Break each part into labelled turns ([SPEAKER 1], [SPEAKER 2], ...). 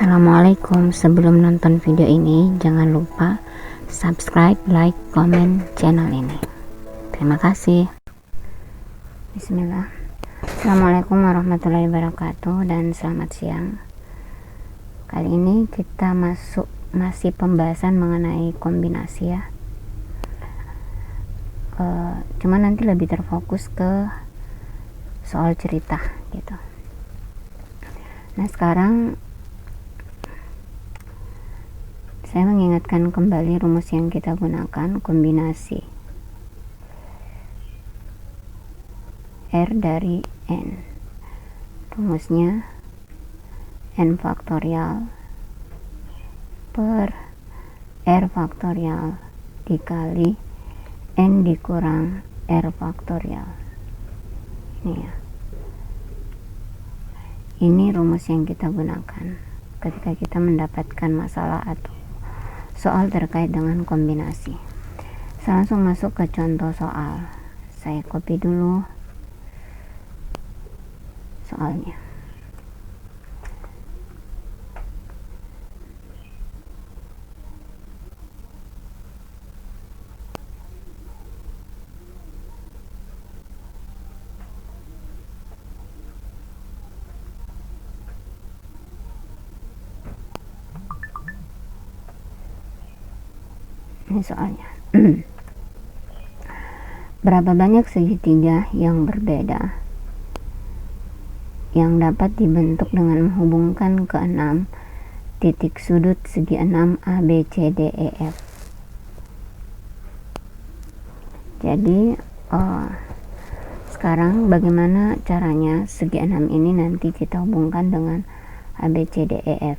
[SPEAKER 1] Assalamualaikum. Sebelum nonton video ini, jangan lupa subscribe, like, komen channel ini. Terima kasih. Bismillah. Assalamualaikum warahmatullahi wabarakatuh dan selamat siang. Kali ini kita masih pembahasan mengenai kombinasi ya. Cuma nanti lebih terfokus ke soal cerita gitu. Nah, sekarang saya mengingatkan kembali rumus yang kita gunakan, kombinasi R dari N. Rumusnya N faktorial per R faktorial dikali N dikurang R faktorial. Ini ya. Ini rumus yang kita gunakan ketika kita mendapatkan masalah atau soal terkait dengan kombinasi. Saya langsung masuk ke contoh soal. Saya copy dulu soalnya. Ini soalnya. Berapa banyak segitiga yang berbeda yang dapat dibentuk dengan menghubungkan ke 6 titik sudut segi 6 A, B, C, D, E, F. Jadi sekarang bagaimana caranya segi 6 ini nanti kita hubungkan dengan A, B, C, D, E, F.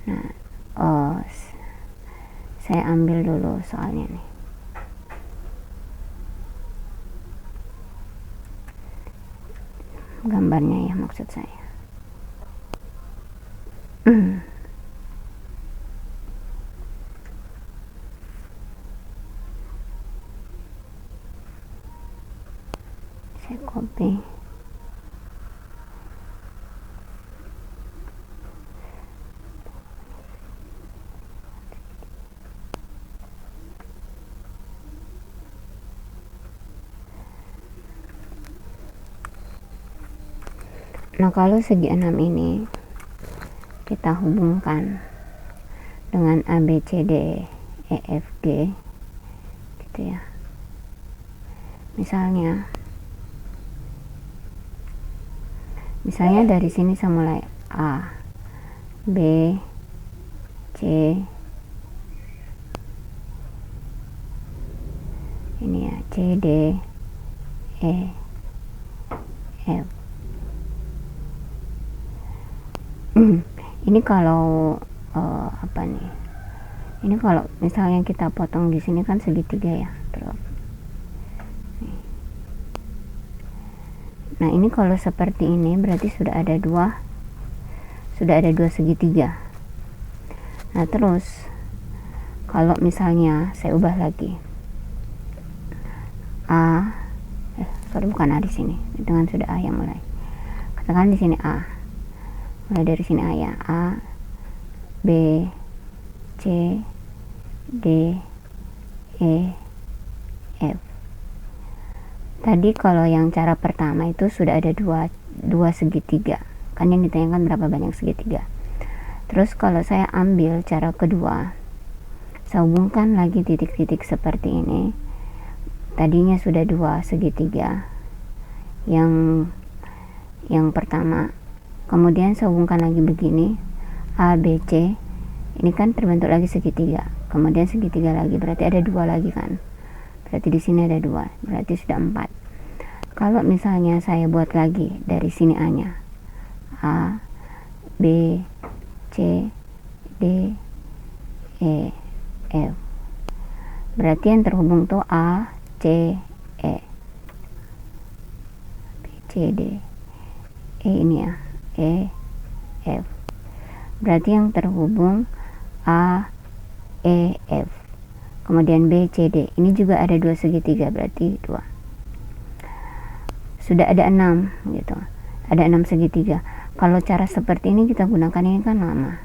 [SPEAKER 1] Nah, saya ambil dulu soalnya nih. Gambarnya ya, maksud saya. Saya copy. Nah, kalau segi 6 ini kita hubungkan dengan A, B, C, D, E, F, G gitu ya. Misalnya dari sini saya mulai A, B, C, ini ya, C, D, E, F. Ini kalau apa nih? Ini kalau misalnya kita potong di sini kan segitiga ya, terus. Nah, ini kalau seperti ini berarti sudah ada dua segitiga. Nah, terus kalau misalnya saya ubah lagi A, bukan A di sini, dengan sudah A yang mulai. Katakan di sini A. Mulai dari sini A ya, A, B, C, D, E, F. Tadi kalau yang cara pertama itu sudah ada dua segitiga, kan yang ditanyakan berapa banyak segitiga. Terus kalau saya ambil cara kedua, saya hubungkan lagi titik-titik seperti ini. Tadinya sudah dua segitiga, yang pertama. Kemudian saya hubungkan lagi begini, A, B, C. Ini kan terbentuk lagi segitiga. Kemudian segitiga lagi, berarti ada dua lagi kan. Berarti di sini ada dua, berarti sudah 4. Kalau misalnya saya buat lagi dari sini A-nya, A, B, C, D, E, F. Berarti yang terhubung tuh A, C, E. B, C, D, E ini ya. E, F. Berarti yang terhubung A, E, F. Kemudian B, C, D. Ini juga ada dua segitiga, berarti 2. sudah ada 6 gitu, ada 6 segitiga. Kalau cara seperti ini kita gunakan ini kan lama,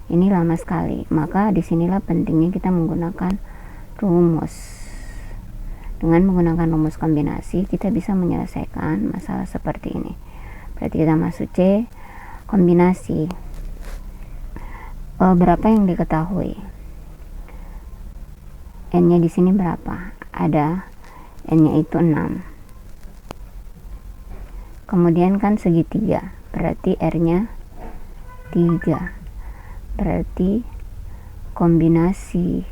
[SPEAKER 1] ini lama sekali, maka disinilah pentingnya kita menggunakan rumus. Dengan menggunakan rumus kombinasi kita bisa menyelesaikan masalah seperti ini. Berarti kita masuk C, kombinasi. Berapa yang diketahui? N-nya di sini berapa? Ada N-nya itu 6. Kemudian kan segitiga, berarti R-nya 3. Berarti kombinasi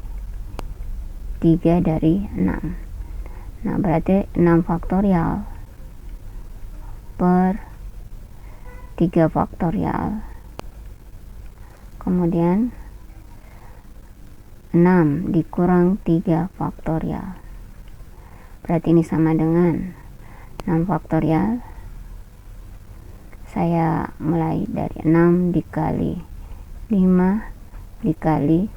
[SPEAKER 1] 3 dari 6. Nah, berarti 6 faktorial per 3 faktorial. Kemudian 6 dikurang 3 faktorial. Berarti ini sama dengan 6 faktorial. Saya mulai dari 6 dikali 5 dikali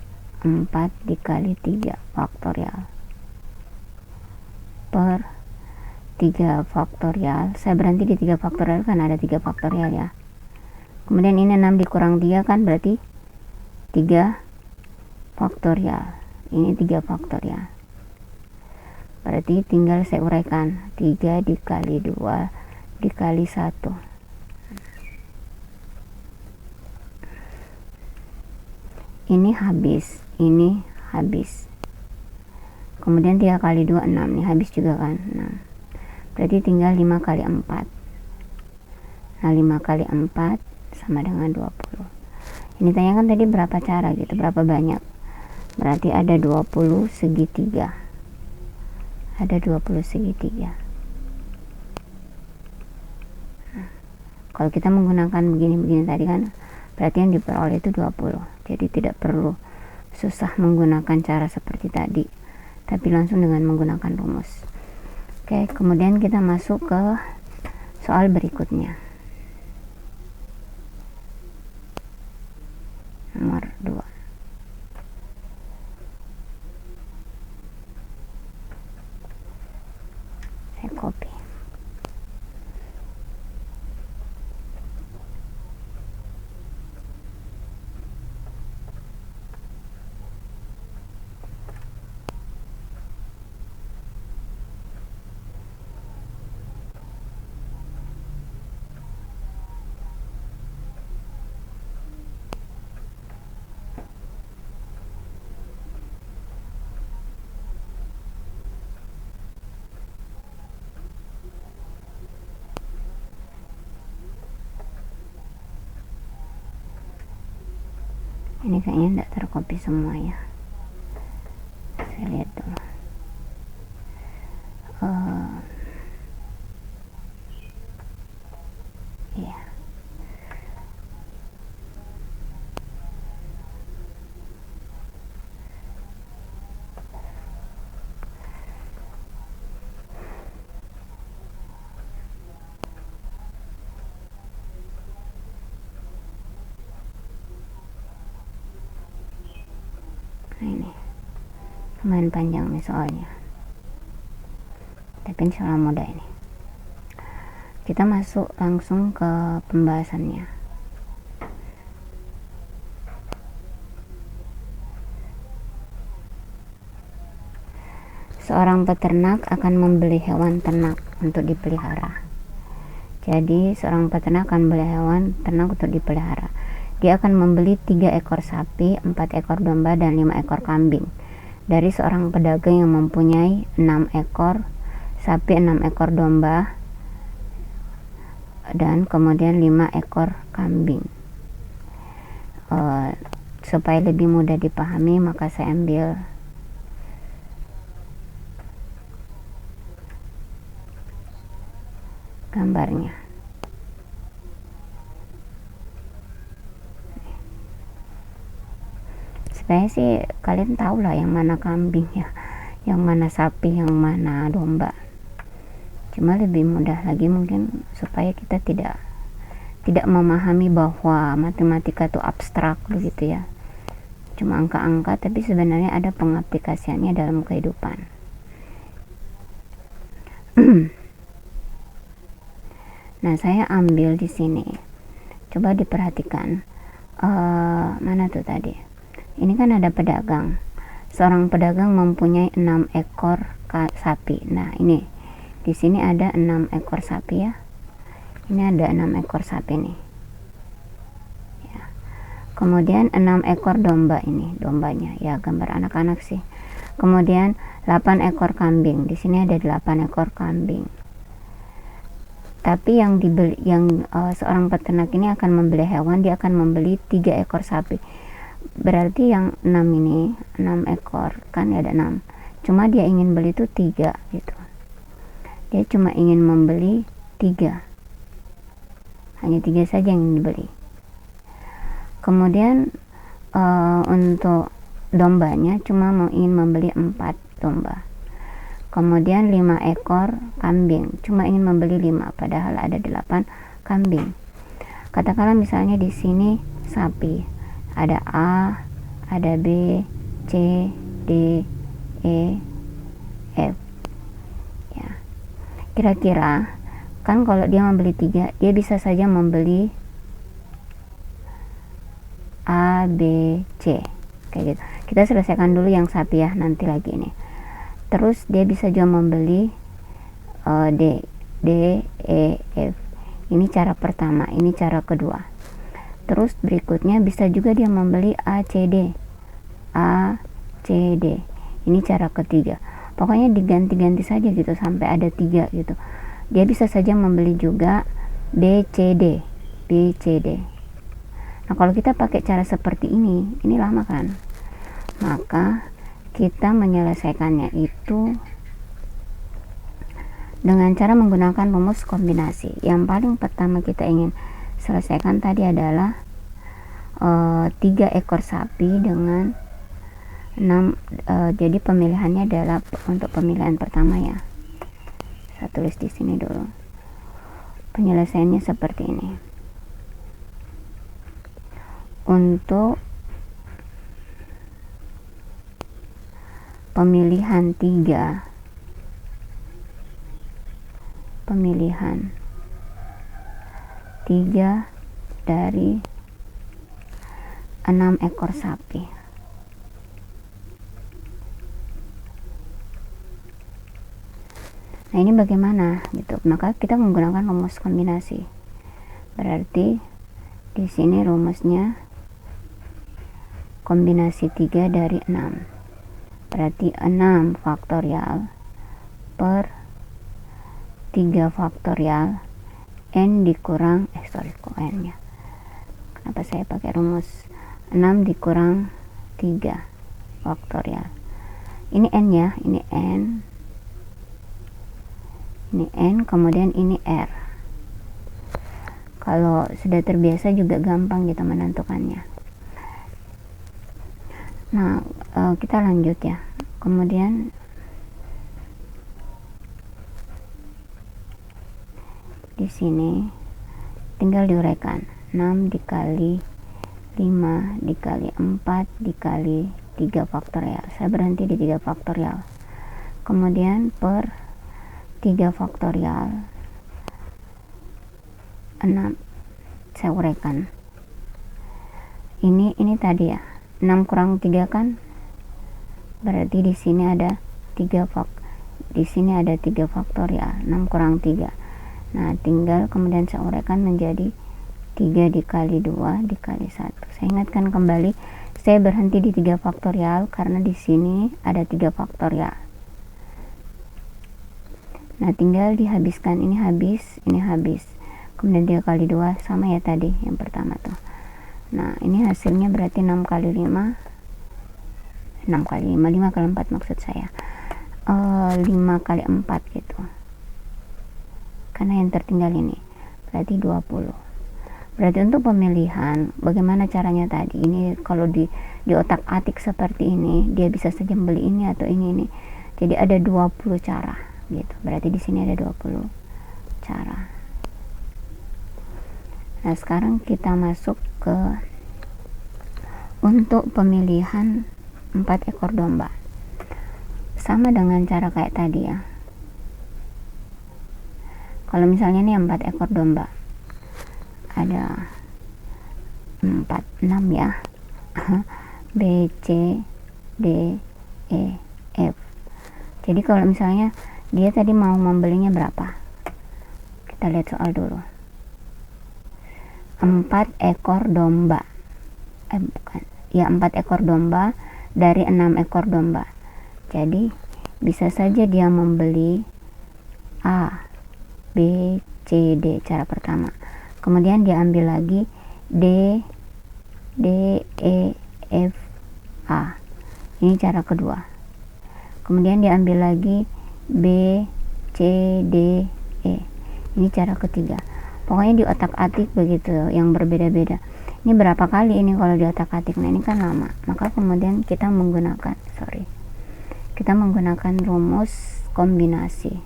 [SPEAKER 1] 4 dikali 3 faktorial per 3 faktorial. Saya berhenti di 3 faktorial kan ada 3 faktorial ya. Kemudian ini 6 dikurang 3 kan berarti 3 faktorial. Ini 3 faktorial. Berarti tinggal saya uraikan 3 dikali 2 dikali 1. Ini habis, ini habis. Kemudian 3 kali 2 6, nih habis juga kan 6. Berarti tinggal 5 kali 4. Nah 5 kali 4 sama dengan 20. Ini tanyakan tadi berapa cara gitu, berapa banyak. Berarti ada 20 segitiga. Ada 20 segitiga. Nah, kalau kita menggunakan begini-begini tadi kan berarti yang diperoleh itu 20. Jadi tidak perlu susah menggunakan cara seperti tadi, tapi langsung dengan menggunakan rumus. Oke, kemudian kita masuk ke soal berikutnya. Nomor 2. Saya copy. Ini kayaknya tidak tercopy semua ya. Saya lihat dulu. Iya. Nah ini lumayan panjang nih soalnya, tapi insya Allah mudah ini. Kita masuk langsung ke pembahasannya. Seorang peternak akan membeli hewan ternak untuk dipelihara. Jadi seorang peternak akan membeli hewan ternak untuk dipelihara. Dia akan membeli 3 ekor sapi, 4 ekor domba, dan 5 ekor kambing dari seorang pedagang yang mempunyai 6 ekor sapi, 6 ekor domba, dan kemudian 5 ekor kambing. Supaya lebih mudah dipahami, maka saya ambil gambarnya. Sebenarnya sih kalian tahu lah yang mana kambing ya, yang mana sapi, yang mana domba. Cuma lebih mudah lagi mungkin supaya kita tidak memahami bahwa matematika itu abstrak begitu ya, cuma angka-angka, tapi sebenarnya ada pengaplikasiannya dalam kehidupan. Nah, saya ambil di sini. Coba diperhatikan. Mana tuh tadi? Ini kan ada pedagang. Seorang pedagang mempunyai 6 ekor sapi. Nah, ini di sini ada 6 ekor sapi ya. Ini ada 6 ekor sapi nih. Ya. Kemudian 6 ekor domba, ini dombanya. Ya, gambar anak-anak sih. Kemudian 8 ekor kambing. Di sini ada 8 ekor kambing. Tapi yang dibeli, seorang peternak ini akan membeli hewan, dia akan membeli 3 ekor sapi. Berarti yang 6 ini, 6 ekor, kan ada 6. Cuma dia ingin beli itu 3 gitu. Dia cuma ingin membeli 3. Hanya 3 saja yang dibeli. Kemudian untuk dombanya cuma ingin membeli 4 domba. Kemudian 5 ekor kambing, cuma ingin membeli 5, padahal ada 8 kambing. Katakanlah misalnya di sini sapi, ada A, ada B, C, D, E, F. Ya. Kira-kira kan kalau dia membeli 3, dia bisa saja membeli A, B, C, kayak gitu. Kita selesaikan dulu yang sapi ya, nanti lagi nih. Terus dia bisa juga membeli D, E, F. Ini cara pertama, ini cara kedua. Terus berikutnya bisa juga dia membeli A, C, D. A, C, D. Ini cara ketiga. Pokoknya diganti-ganti saja gitu sampai ada 3 gitu. Dia bisa saja membeli juga B, C, D. B, C, D. Nah, kalau kita pakai cara seperti ini lama kan? Maka kita menyelesaikannya itu dengan cara menggunakan rumus kombinasi. Yang paling pertama kita ingin selesaikan tadi adalah 3 ekor sapi dengan 6. Jadi pemilihannya adalah untuk pemilihan pertama ya. Saya tulis di sini dulu. Penyelesaiannya seperti ini. Untuk pemilihan 3 dari 6 ekor sapi. Nah, ini bagaimana gitu. Maka kita menggunakan rumus kombinasi. Berarti di sini rumusnya kombinasi 3 dari 6. Berarti 6 faktorial per 3 faktorial n dikurang kok n nya. Kenapa saya pakai rumus 6 dikurang 3 faktorial. Ini n ya, ini n. Ini n, kemudian ini r. Kalau sudah terbiasa juga gampang gitu menentukannya. Nah, kita lanjut ya. Kemudian di sini tinggal diuraikan. 6 dikali 5 dikali 4 dikali 3 faktorial. Saya berhenti di 3 faktorial. Kemudian per 3 faktorial 6. Saya uraikan. Ini tadi ya. 6 kurang 3 kan berarti di sini ada 3 faktorial. 6 kurang 3. Nah, tinggal kemudian saya uraikan menjadi 3 dikali 2 dikali 1. Saya ingatkan kembali, saya berhenti di 3 faktorial karena di sini ada 3 faktorial. Nah, tinggal dihabiskan, ini habis, kemudian 3 kali 2 sama ya tadi yang pertama tuh. Nah, ini hasilnya berarti 6 kali 5 5 kali 4 maksud saya, 5 kali 4 gitu, karena yang tertinggal ini berarti 20. Berarti untuk pemilihan bagaimana caranya tadi, ini kalau di otak atik seperti ini, dia bisa saja beli ini atau ini. Jadi ada 20 cara gitu. Berarti di sini ada 20 cara. Nah, sekarang kita masuk ke untuk pemilihan 4 ekor domba. Sama dengan cara kayak tadi ya. Kalau misalnya ini 4 ekor domba, ada 4, 6 ya. B, C, D, E, F. Jadi kalau misalnya dia tadi mau membelinya berapa, kita lihat soal dulu. 4 ekor domba, bukan ya, 4 ekor domba dari 6 ekor domba. Jadi bisa saja dia membeli A, B, C, D, cara pertama. Kemudian dia ambil lagi D, E, F, A. Ini cara kedua. Kemudian dia ambil lagi B, C, D, E. Ini cara ketiga. Pokoknya di otak-atik begitu, yang berbeda-beda. Ini berapa kali ini kalau di otak-atik? Nah, ini kan lama. Maka kemudian kita menggunakan rumus kombinasi.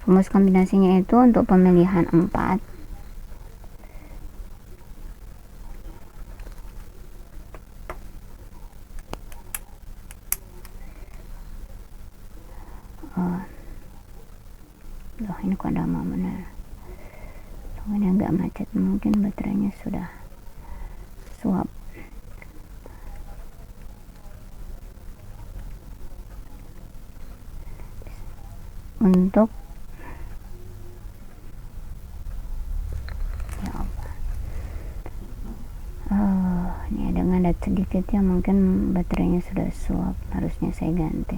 [SPEAKER 1] Rumus kombinasinya itu untuk pemilihan 4 ini kok lama benar. Ini agak macet, mungkin baterainya sudah suap. Untuk ini ada ngadat sedikit ya, mungkin baterainya sudah suap, harusnya saya ganti.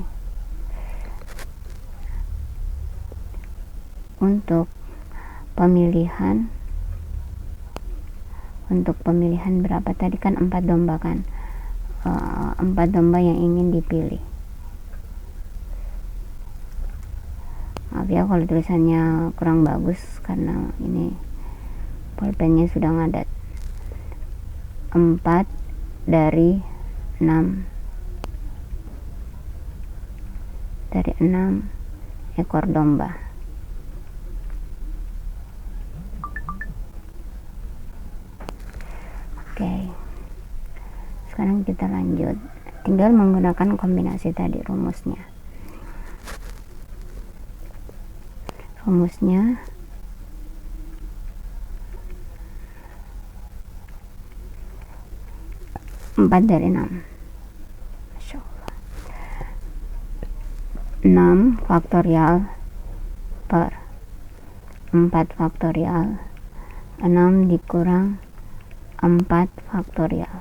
[SPEAKER 1] Untuk pemilihan berapa tadi kan 4 domba kan, 4 domba yang ingin dipilih. Maaf ya kalau tulisannya kurang bagus karena ini pulpennya sudah ngadat. 4 dari 6 ekor domba. Oke, sekarang kita lanjut, tinggal menggunakan kombinasi tadi. Rumusnya 4 dari 6. Masya Allah. 6 faktorial per 4 faktorial, 6 dikurang 4 faktorial.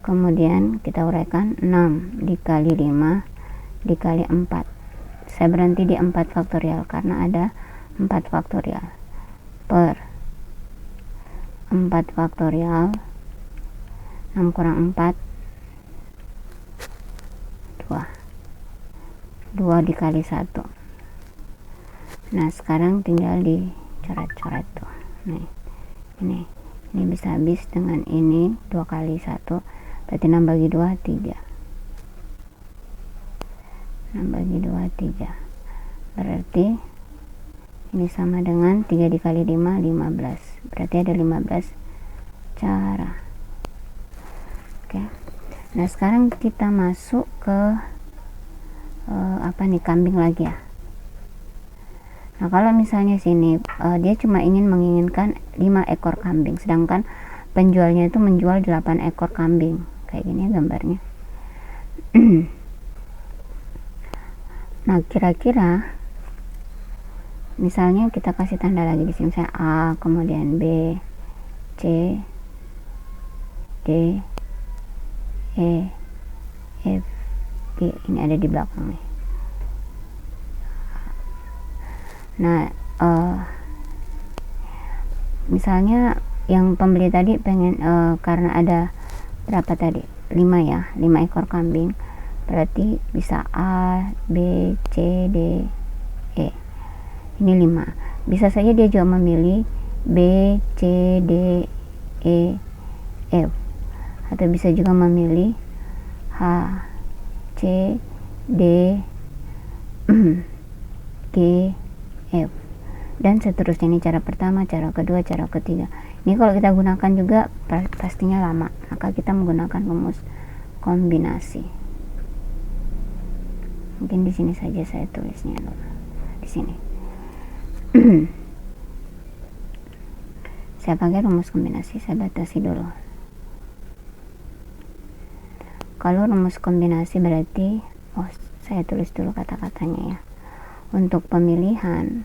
[SPEAKER 1] Kemudian kita uraikan 6 dikali 5 dikali 4. Saya berhenti di 4 faktorial karena ada 4 faktorial per 4 faktorial, 6 kurang 4 2 dikali 1. Nah sekarang tinggal dicoret-coret tuh. Nih, ini bisa habis dengan ini 2 kali 1, berarti 6 bagi 2 3. 6 bagi 2 3. Berarti ini sama dengan 3 dikali 5 15. Berarti ada 15 cara. Oke. Nah sekarang kita masuk ke kambing lagi ya. Nah kalau misalnya sini dia cuma menginginkan 5 ekor kambing, sedangkan penjualnya itu menjual 8 ekor kambing, kayak gini gambarnya. Nah kira-kira misalnya kita kasih tanda lagi di sini, saya A, kemudian B, C, D, E, F, G, ini ada di belakang nih. Nah misalnya yang pembeli tadi pengen karena ada berapa tadi, 5 ya, 5 ekor kambing, berarti bisa A, B, C, D, E. Ini 5. Bisa saja dia juga memilih B, C, D, E, F, atau bisa juga memilih H, C, D, G, F. dan seterusnya. Ini cara pertama, cara kedua, cara ketiga. Ini kalau kita gunakan juga pastinya lama, maka kita menggunakan rumus kombinasi. Mungkin di sini saja saya tulisnya dulu. Di sini. Saya pakai rumus kombinasi, saya batasi dulu. Kalau rumus kombinasi berarti, saya tulis dulu kata-katanya ya. Untuk pemilihan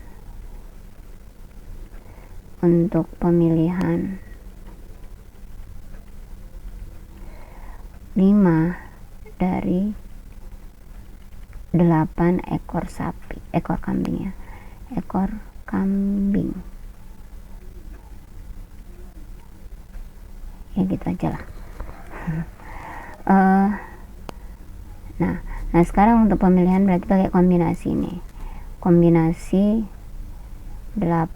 [SPEAKER 1] 5 dari 8 ekor kambing ya, ekor kambing ya, gitu aja lah. Nah sekarang untuk pemilihan berarti pakai kombinasi ini, kombinasi 5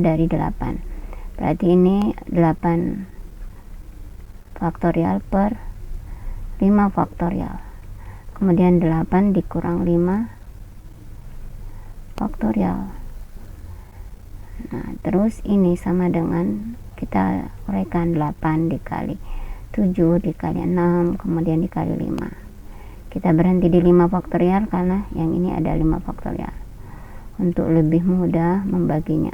[SPEAKER 1] dari 8, berarti ini 8 faktorial per 5 faktorial, kemudian 8 dikurang 5 faktorial. Nah terus ini sama dengan, kita uraikan 8 dikali 7 dikali 6 kemudian dikali 5. Kita berhenti di 5 faktorial karena yang ini ada 5 faktorial untuk lebih mudah membaginya.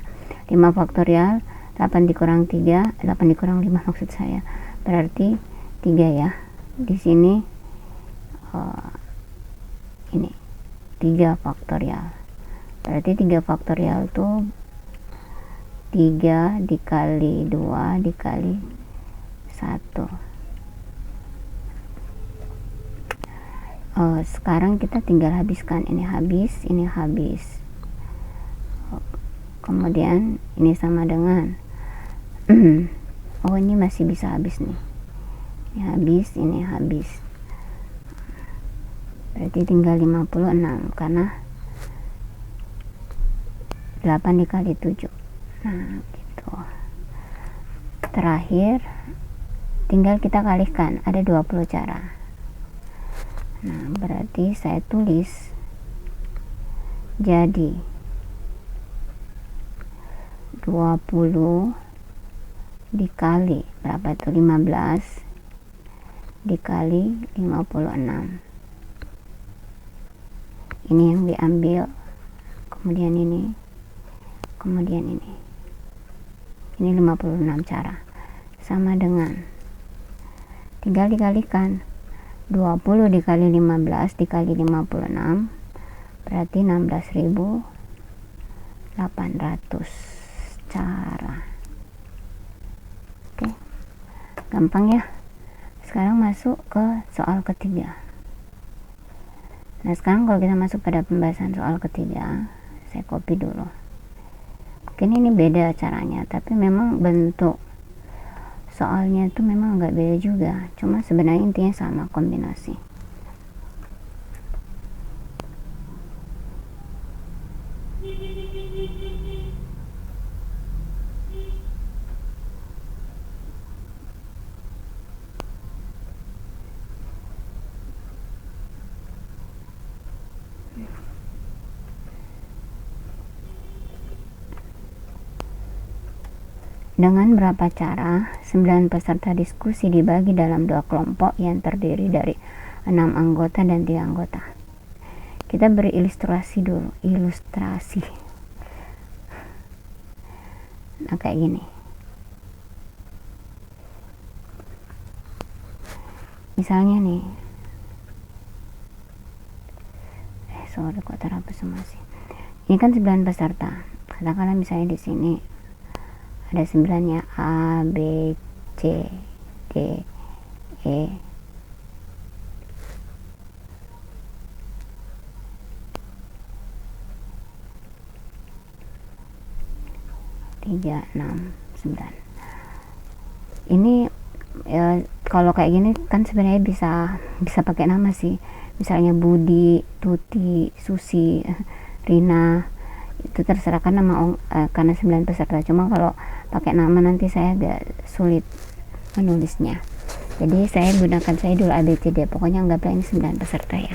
[SPEAKER 1] 5 faktorial 8 dikurang 3, 8 dikurang 5 maksud saya, berarti 3 ya. Di sini ini 3 faktorial, berarti 3 faktorial itu 3 dikali 2 dikali 1. Sekarang kita tinggal habiskan, ini habis, ini habis, kemudian ini sama dengan ini masih bisa habis nih, ini habis, ini habis, berarti tinggal 56 karena 8 dikali 7. Nah gitu. Terakhir tinggal kita kalikan, ada 20 cara. Nah berarti saya tulis jadi 20 dikali berapa itu, 15 dikali 56. Ini yang diambil, kemudian ini, kemudian ini 56 cara, sama dengan tinggal dikalikan 20 dikali 15 dikali 56 berarti 16.800 cara. Oke, gampang ya. Sekarang masuk ke soal ketiga. Nah sekarang kalau kita masuk pada pembahasan soal ketiga, saya copy dulu. Mungkin ini beda caranya, tapi memang bentuk soalnya itu memang agak beda juga, cuma sebenarnya intinya sama, kombinasi. Dengan berapa cara 9 peserta diskusi dibagi dalam 2 kelompok yang terdiri dari 6 anggota dan 3 anggota. Kita beri ilustrasi dulu, ilustrasi. Nah kayak gini. Misalnya nih, sorry kok terhapus semua sih. Ini kan 9 peserta. Katakanlah misalnya di sini ada 9 ya, A, B, C, D, E, tiga, 6, 9. Ini kalau kayak gini kan sebenarnya bisa pakai nama sih, misalnya Budi, Tuti, Susi, Rina, itu terserah kan nama karena 9 peserta. Cuma kalau pakai nama nanti saya agak sulit menulisnya, jadi saya gunakan saya dulu ABCD, pokoknya anggaplah ini 9 peserta ya.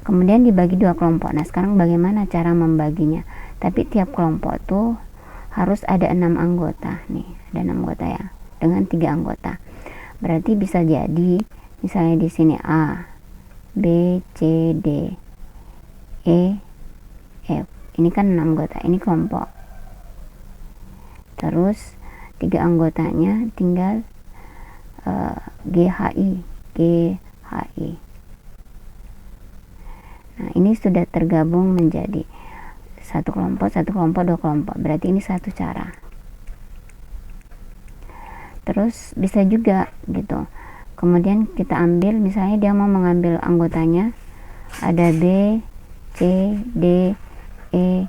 [SPEAKER 1] Kemudian dibagi 2 kelompok. Nah sekarang bagaimana cara membaginya? tapi tiap kelompok tuh harus ada 6 anggota nih, ada 6 anggota ya, dengan 3 anggota. Berarti bisa jadi misalnya di sini A, B, C, D, E, F. Ini kan 6 anggota, ini kelompok. Terus 3 anggotanya tinggal GHI. Nah, ini sudah tergabung menjadi satu kelompok, dua kelompok. Berarti ini satu cara. Terus bisa juga gitu. Kemudian kita ambil, misalnya dia mau mengambil anggotanya ada B, C, D, E,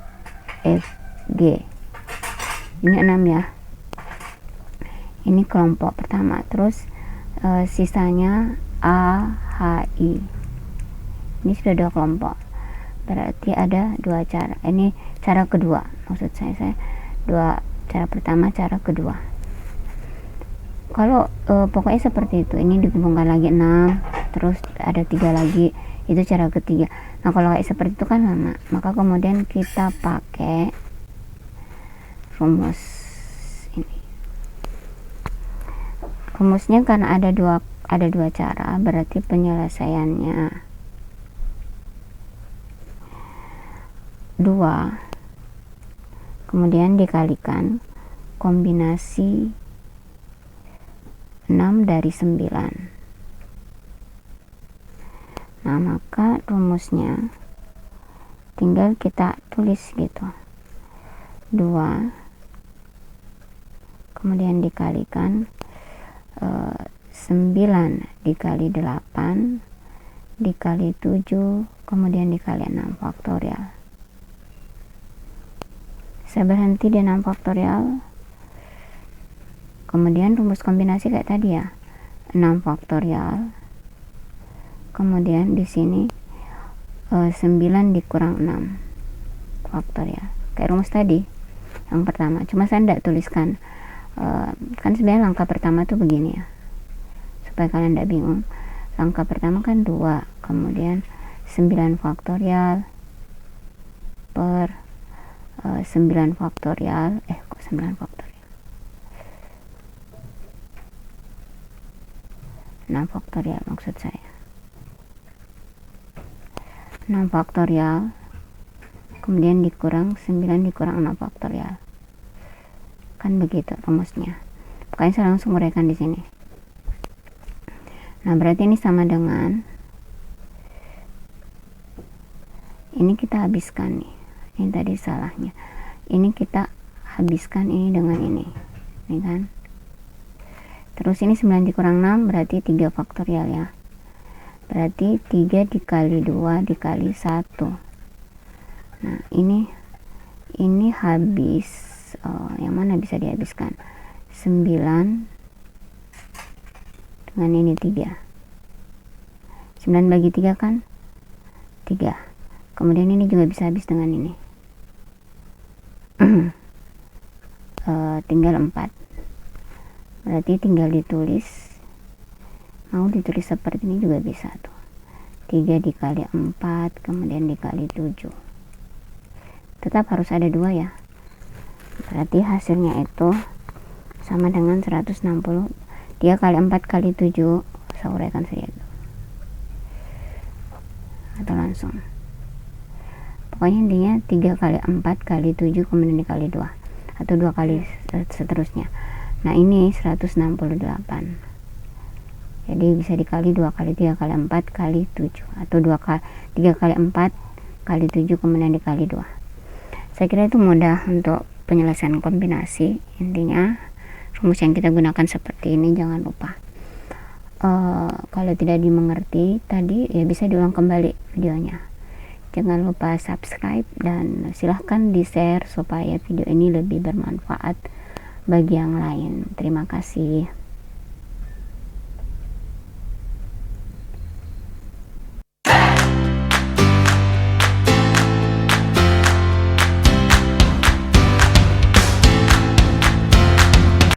[SPEAKER 1] F, G. Ini 6 ya. Ini kelompok pertama. Terus sisanya A, H, I. Ini sudah 2 kelompok. Berarti ada 2 cara. Ini cara kedua. Maksud saya 2 cara pertama, cara kedua. Kalau pokoknya seperti itu. Ini digabungkan lagi 6, terus ada 3 lagi. Itu cara ketiga. Nah, kalau kayak seperti itu kan lama. Maka kemudian kita pakai rumus ini. Rumusnya karena ada dua cara, berarti penyelesaiannya 2 kemudian dikalikan kombinasi 6 dari 9. Nah, maka rumusnya tinggal kita tulis gitu, 2 kemudian dikalikan 9 dikali 8 dikali 7 kemudian dikali 6 faktorial. Saya berhenti di 6 faktorial. Kemudian rumus kombinasi kayak tadi ya, 6 faktorial. Kemudian di sini 9 dikurang 6 faktorial. Kayak rumus tadi yang pertama. Cuma saya tidak tuliskan. Kan sebenarnya langkah pertama tuh begini ya. Supaya kalian tidak bingung. Langkah pertama kan 2, kemudian 9 faktorial per 9 faktorial. Kok 9 faktorial? 6 faktorial maksud saya. 6 faktorial kemudian dikurang 9 dikurang 6 faktorial. Kan begitu rumusnya. Pokoknya saya langsung uraikan di sini. Nah, berarti ini sama dengan ini kita habiskan nih. Ini tadi salahnya. Ini kita habiskan ini dengan ini. Ini kan. Terus ini 9 dikurang 6 berarti 3 faktorial ya. Berarti 3 dikali 2 dikali 1. Nah, ini habis yang mana bisa dihabiskan? 9 dengan ini 3. 9 bagi 3 kan 3. Kemudian ini juga bisa habis dengan ini. Tinggal 4. Berarti tinggal ditulis. Mau ditulis seperti ini juga bisa tuh. 3 dikali 4 kemudian dikali 7. Tetap harus ada 2 ya. Berarti hasilnya itu sama dengan 160. 3 kali 4 kali 7. Saya uraikan saja itu. Atau langsung. Pokoknya intinya 3 kali 4 kali 7 kemudian dikali 2. Atau 2 kali seterusnya. Nah, ini 168. Jadi bisa dikali 2 kali 3 kali 4 kali 7. Atau 3 kali 4 kali 7 kemudian dikali 2. Saya kira itu mudah untuk penyelesaian kombinasi. Intinya rumus yang kita gunakan seperti ini, jangan lupa. Kalau tidak dimengerti tadi ya bisa diulang kembali videonya. Jangan lupa subscribe dan silahkan di share supaya video ini lebih bermanfaat bagi yang lain. Terima kasih.